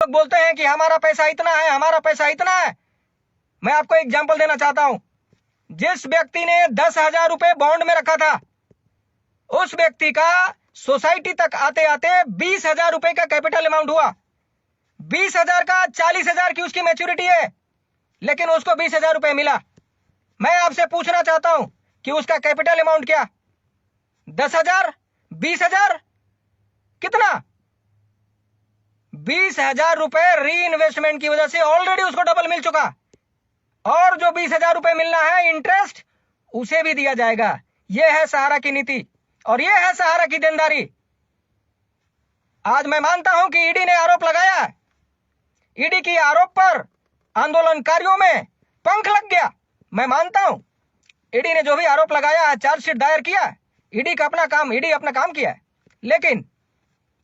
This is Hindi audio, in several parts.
लोग बोलते हैं कि हमारा पैसा इतना है, हमारा पैसा इतना है। मैं आपको एग्जाम्पल देना चाहता हूं। जिस व्यक्ति ने 10,000 रुपए बॉन्ड में रखा था, उस व्यक्ति का सोसाइटी तक आते आते 20,000 रुपए का कैपिटल अमाउंट हुआ। 20,000 का 40,000 की उसकी मैच्योरिटी है, लेकिन उसको 20,000 रुपए मिला। मैं आपसे पूछना चाहता हूं कि उसका कैपिटल अमाउंट क्या? 10,000, 20,000, कितना? 20,000 रुपए री इन्वेस्टमेंट की वजह से ऑलरेडी उसको डबल मिल चुका, और जो 20,000 रुपए मिलना है इंटरेस्ट, उसे भी दिया जाएगा। यह है सहारा की नीति और यह है सहारा की देनदारी। आज मैं मानता हूं कि ईडी ने आरोप लगाया। ईडी की आरोप पर आंदोलनकारियों में पंख लग गया। मैं मानता हूं ईडी ने जो भी आरोप लगाया है, चार्जशीट दायर किया, ईडी अपना काम किया है। लेकिन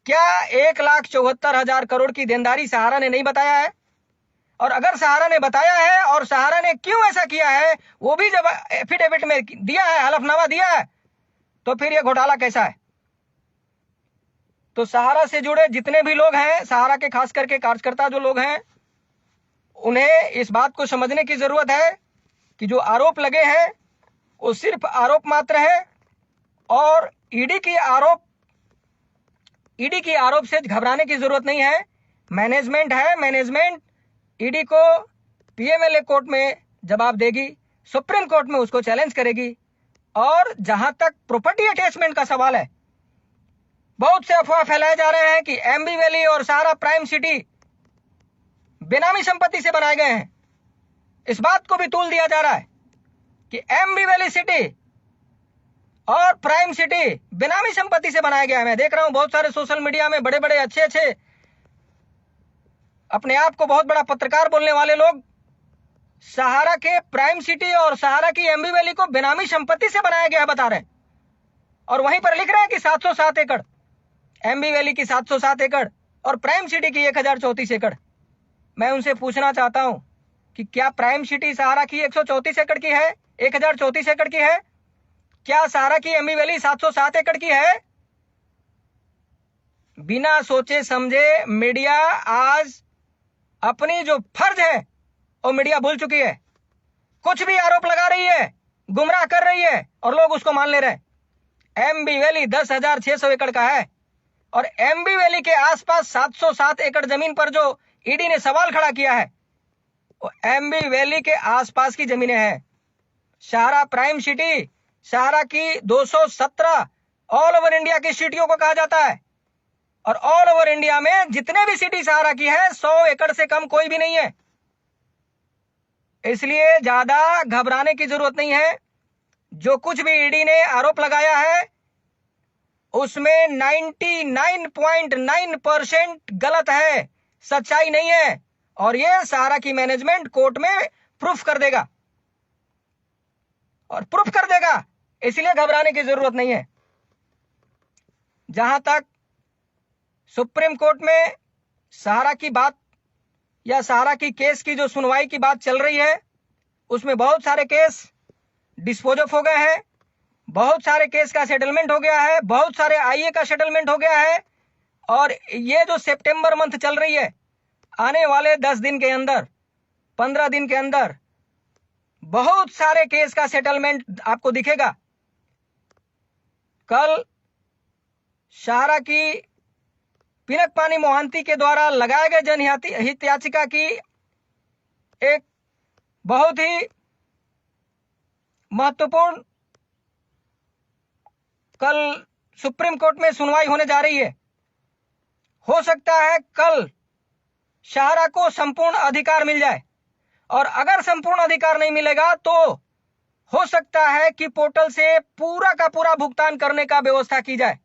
क्या 1,74,000 करोड़ की देनदारी सहारा ने नहीं बताया है? और अगर सहारा ने बताया है और सहारा ने क्यों ऐसा किया है, वो भी जब एफिडेविट में दिया है, हलफनामा दिया है, तो फिर यह घोटाला कैसा है? तो सहारा से जुड़े जितने भी लोग हैं, सहारा के खास करके कार्यकर्ता जो लोग हैं, उन्हें इस बात को समझने की जरूरत है कि जो आरोप लगे हैं वो सिर्फ आरोप मात्र है, और ईडी की आरोप से घबराने की जरूरत नहीं है। मैनेजमेंट है, मैनेजमेंट ईडी को पीएमएलए कोर्ट में जवाब देगी, सुप्रीम कोर्ट में उसको चैलेंज करेगी। और जहां तक प्रॉपर्टी अटैचमेंट का सवाल है, बहुत से अफवाह फैलाए जा रहे हैं कि एमबी वैली और सहारा प्राइम सिटी बेनामी संपत्ति से बनाए गए हैं। इस बात को भी तूल दिया जा रहा है कि एमबी वैली सिटी और प्राइम सिटी बेनामी संपत्ति से बनाया गया है। मैं देख रहा हूं बहुत सारे सोशल मीडिया में बड़े बड़े अच्छे अपने आप को बहुत बड़ा पत्रकार बोलने वाले लोग सहारा के प्राइम सिटी और सहारा की एमबी वैली को बेनामी संपत्ति से बनाया गया बता रहे हैं, और वहीं पर लिख रहे हैं कि 707 एकड़, एमबी वैली की 707 एकड़ और प्राइम सिटी की 1,034 एकड़। मैं उनसे पूछना चाहता हूं कि क्या प्राइम सिटी सहारा की 134 एकड़ की है, 1,034 एकड़ की है? क्या सहारा की एमबी वैली 707 एकड़ की है? बिना सोचे समझे मीडिया आज अपनी जो फर्ज है वो मीडिया भूल चुकी है। कुछ भी आरोप लगा रही है, गुमराह कर रही है, और लोग उसको मान ले रहे हैं। एमबी वैली 10,600 एकड़ का है, और एमबी वैली के आसपास 707 एकड़ जमीन पर जो ईडी ने सवाल खड़ा किया है, वो एमबी वैली के आसपास की जमीनें हैं। सहारा प्राइम सिटी सहारा की 217 ऑल ओवर इंडिया की सिटियों को कहा जाता है, और ऑल ओवर इंडिया में जितने भी सिटी सहारा की है 100 एकड़ से कम कोई भी नहीं है। इसलिए ज्यादा घबराने की जरूरत नहीं है। जो कुछ भी ईडी ने आरोप लगाया है उसमें 99.9% गलत है, सच्चाई नहीं है, और यह सहारा की मैनेजमेंट कोर्ट में प्रूफ कर देगा, और प्रूफ कर देगा। इसलिए घबराने की जरूरत नहीं है। जहां तक सुप्रीम कोर्ट में सहारा की बात या सहारा की केस की जो सुनवाई की बात चल रही है, उसमें बहुत सारे केस डिस्पोज ऑफ हो गए हैं, बहुत सारे केस का सेटलमेंट हो गया है, बहुत सारे आईए का सेटलमेंट हो गया है, और ये जो सितंबर मंथ चल रही है, आने वाले 10 दिन के अंदर, 15 दिन के अंदर बहुत सारे केस का सेटलमेंट आपको दिखेगा। कल सहारा की पिनकपानी मोहंती के द्वारा लगाए गए जनहित याचिका की एक बहुत ही महत्वपूर्ण कल सुप्रीम कोर्ट में सुनवाई होने जा रही है। हो सकता है कल सहारा को संपूर्ण अधिकार मिल जाए, और अगर संपूर्ण अधिकार नहीं मिलेगा तो हो सकता है कि पोर्टल से पूरा का पूरा भुगतान करने का व्यवस्था की जाए।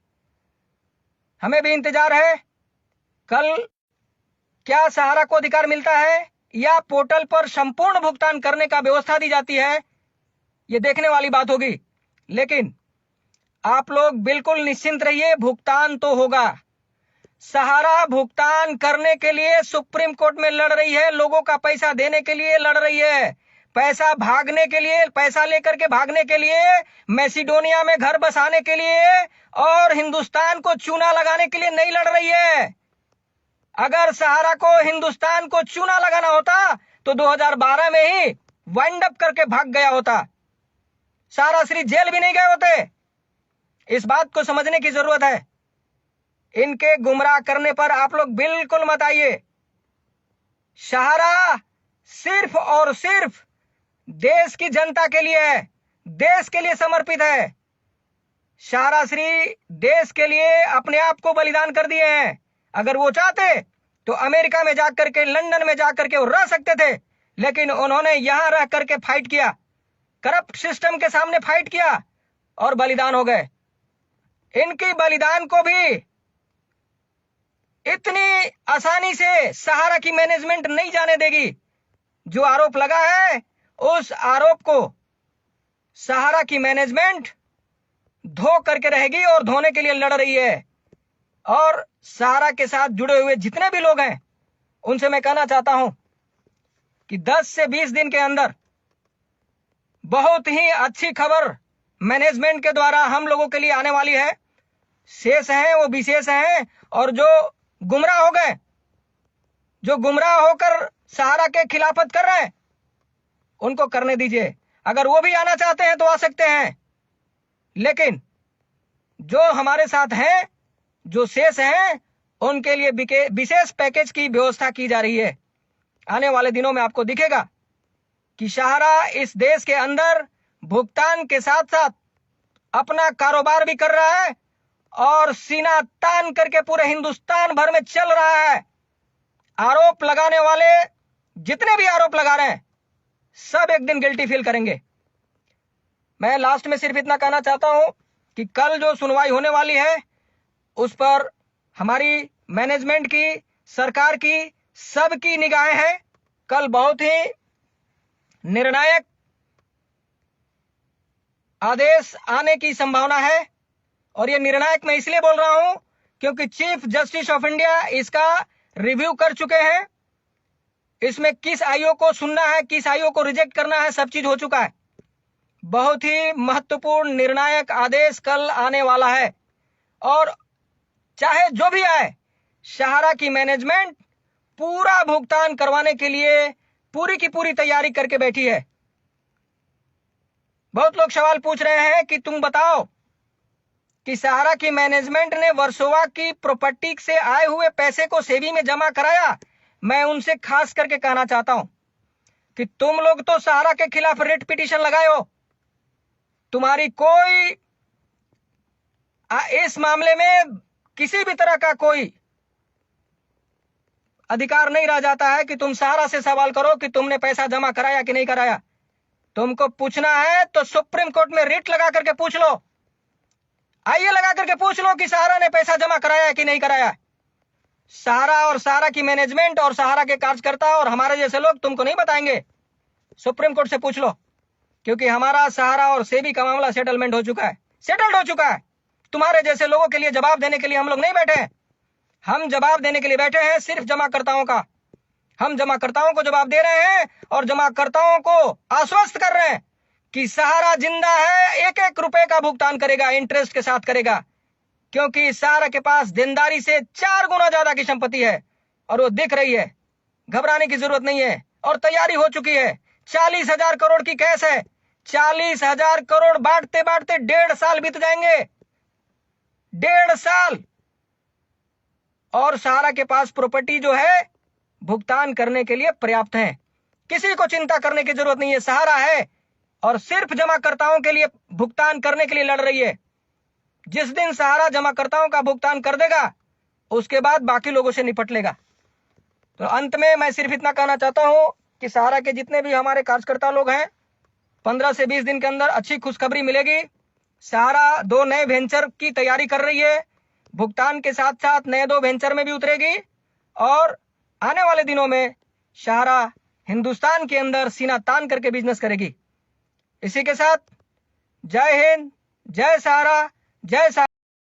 हमें भी इंतजार है कल क्या सहारा को अधिकार मिलता है या पोर्टल पर संपूर्ण भुगतान करने का व्यवस्था दी जाती है, यह देखने वाली बात होगी। लेकिन आप लोग बिल्कुल निश्चिंत रहिए, भुगतान तो होगा। सहारा भुगतान करने के लिए सुप्रीम कोर्ट में लड़ रही है, लोगों का पैसा देने के लिए लड़ रही है, पैसा भागने के लिए, पैसा लेकर के भागने के लिए, मैसिडोनिया में घर बसाने के लिए और हिंदुस्तान को चूना लगाने के लिए नहीं लड़ रही है। अगर सहारा को हिंदुस्तान को चूना लगाना होता तो 2012 में ही वाइंड अप करके भाग गया होता, सहारा श्री जेल भी नहीं गए होते। इस बात को समझने की जरूरत है। इनके गुमराह करने पर आप लोग बिल्कुल मत आइए। सहारा सिर्फ और सिर्फ देश की जनता के लिए है, देश के लिए समर्पित है। सहारा श्री देश के लिए अपने आप को बलिदान कर दिए हैं। अगर वो चाहते तो अमेरिका में जाकर के, लंदन में जाकर के वो रह सकते थे, लेकिन उन्होंने यहां रह करके फाइट किया, करप्ट सिस्टम के सामने फाइट किया और बलिदान हो गए। इनकी बलिदान को भी इतनी आसानी से सहारा की मैनेजमेंट नहीं जाने देगी। जो आरोप लगा है उस आरोप को सहारा की मैनेजमेंट धो करके रहेगी और धोने के लिए लड़ रही है। और सहारा के साथ जुड़े हुए जितने भी लोग हैं उनसे मैं कहना चाहता हूं कि 10 से 20 दिन के अंदर बहुत ही अच्छी खबर मैनेजमेंट के द्वारा हम लोगों के लिए आने वाली है। शेष हैं वो विशेष हैं, और जो गुमराह हो गए, जो गुमराह होकर सहारा के खिलाफत कर रहे हैं, उनको करने दीजिए। अगर वो भी आना चाहते हैं तो आ सकते हैं, लेकिन जो हमारे साथ हैं, जो शेष हैं, उनके लिए विशेष पैकेज की व्यवस्था की जा रही है। आने वाले दिनों में आपको दिखेगा कि सहारा इस देश के अंदर भुगतान के साथ साथ अपना कारोबार भी कर रहा है और सीना तान करके पूरे हिंदुस्तान भर में चल रहा है। आरोप लगाने वाले जितने भी आरोप लगा रहे हैं सब एक दिन गिल्टी फील करेंगे। मैं लास्ट में सिर्फ इतना कहना चाहता हूं कि कल जो सुनवाई होने वाली है उस पर हमारी मैनेजमेंट की, सरकार की, सबकी निगाहें हैं। कल बहुत ही निर्णायक आदेश आने की संभावना है, और यह निर्णायक मैं इसलिए बोल रहा हूं क्योंकि चीफ जस्टिस ऑफ इंडिया इसका रिव्यू कर चुके हैं। इसमें किस आईओ को सुनना है, किस आईओ को रिजेक्ट करना है, सब चीज हो चुका है। बहुत ही महत्वपूर्ण निर्णायक आदेश कल आने वाला है, और चाहे जो भी आए, सहारा की मैनेजमेंट पूरा भुगतान करवाने के लिए पूरी की पूरी तैयारी करके बैठी है। बहुत लोग सवाल पूछ रहे हैं कि तुम बताओ कि सहारा की मैनेजमेंट ने वर्सोवा की प्रॉपर्टी से आए हुए पैसे को सेबी में जमा कराया। मैं उनसे खास करके कहना चाहता हूं कि तुम लोग तो सहारा के खिलाफ रिट पिटीशन लगाए हो। तुम्हारी कोई इस मामले में किसी भी तरह का कोई अधिकार नहीं रह जाता है कि तुम सहारा से सवाल करो कि तुमने पैसा जमा कराया कि नहीं कराया। तुमको पूछना है तो सुप्रीम कोर्ट में रिट लगा करके पूछ लो, आइए लगा करके पूछ लो कि सहारा ने पैसा जमा कराया कि नहीं कराया। सहारा और सहारा की मैनेजमेंट और सहारा के कार्यकर्ता और हमारे जैसे लोग तुमको नहीं बताएंगे। सुप्रीम कोर्ट से पूछ लो, क्योंकि हमारा सहारा और सेबी का मामला सेटलमेंट हो चुका है, सेटल्ड हो चुका है। तुम्हारे जैसे लोगों के लिए जवाब देने के लिए हम लोग नहीं बैठे हैं। हम जवाब देने के लिए बैठे हैं सिर्फ जमाकर्ताओं का। हम जमाकर्ताओं को जवाब दे रहे हैं और जमाकर्ताओं को आश्वस्त कर रहे हैं कि सहारा जिंदा है, एक एक रुपए का भुगतान करेगा, इंटरेस्ट के साथ करेगा, क्योंकि सहारा के पास देनदारी से 4 गुना ज्यादा की संपत्ति है और वो दिख रही है। घबराने की जरूरत नहीं है और तैयारी हो चुकी है। 40,000 करोड़ की कैश है। 40,000 करोड़ बांटते बांटते 1.5 साल बीत जाएंगे, 1.5 साल। और सहारा के पास प्रॉपर्टी जो है भुगतान करने के लिए पर्याप्त है। किसी को चिंता करने की जरूरत नहीं है। सहारा है और सिर्फ जमाकर्ताओं के लिए भुगतान करने के लिए लड़ रही है। जिस दिन सहारा जमाकर्ताओं का भुगतान कर देगा उसके बाद बाकी लोगों से निपट लेगा। तो अंत में मैं सिर्फ इतना कहना चाहता हूं कि सहारा के जितने भी हमारे कार्यकर्ता लोग हैं, 15 से 20 दिन के अंदर अच्छी खुशखबरी मिलेगी। सहारा 2 नए वेंचर की तैयारी कर रही है, भुगतान के साथ साथ नए 2 वेंचर में भी उतरेगी, और आने वाले दिनों में सहारा हिंदुस्तान के अंदर सीना तान करके बिजनेस करेगी। इसी के साथ जय हिंद, जय सहारा, जय सहारा।